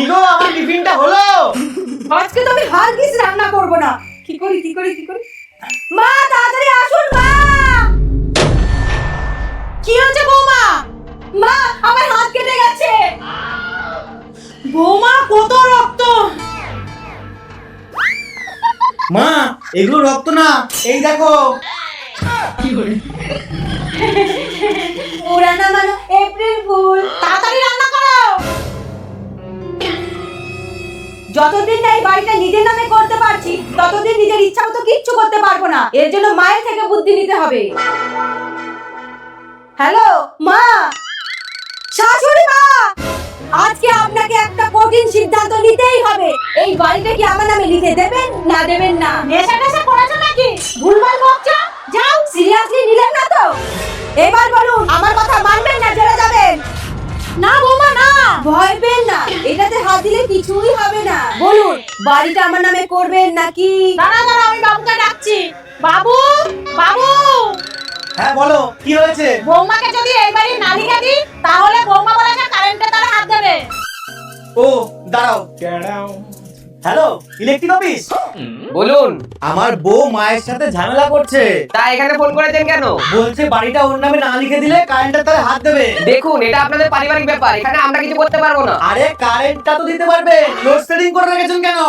গো আমার টিফিনটা হলো? আজকে তো আমি হারগিজ রান্না করব না। কি করি? মা তাড়াতাড়ি আসুন মা। কি হয়েছে বৌমা? মা আমার হাত কেটে গেছে। বৌমা কত রক্ত! মা এগুলো রক্ত না, এই দেখো। ওরা না মানে এপ্রিল ফুল। তাড়াতাড়ি রান্না করো। যতদিন না এই বাড়িটা নিজের নামে করতে পারছি ততদিন নিজের ইচ্ছা মতো কিচ্ছু করতে পারবো না। এর জন্য মায়ের থেকে বুদ্ধি নিতে হবে। হ্যালো মা, শাশুড়ি মা, আজকে আপনাকে একটা কঠিন সিদ্ধান্ত নিতেই হবে। এই বাড়িটা কি আমার নামে লিখে দেবেন না দেবেন না? নেশা টেশা করেছো নাকি? ভুলভাল বকছো। যাও। সিরিয়াসলি নিলেন না তো? এবার বলুন, আমার কথা মানবেন না জেলে যাবেন? না বৌমা না। ভয় পেন না, এটাতে হাত দিলে কিছুই হবে না। বলুন বাড়িটা আমার নামে করবেন নাকি? দাঁড়া আমি বাবুকে ডাকছি। বাবু, বাবু। হ্যাঁ বলো, কি হয়েছে? বৌমাকে যদি এই বাড়ি না লিখে দিই তাহলে বৌমা বলেছে কারেন্টের তারে হাত দেবে। ও দাঁড়াও। Hello, electric office? বলুন। আমার বউ মায়ের সাথে ঝামেলা করছে। তা এখানে ফোন করেছেন কেন? বলছে বাড়িটা ওর নামে না লিখে দিলে কারেন্টের তারে হাত দেবে। দেখুন, এটা আপনাদের পারিবারিক ব্যাপার, এখানে আমরা কিছু করতে পারবো না। আরে কারেন্টটা তো দিতে পারবে, লোডশেডিং করে রেখেছেন কেন?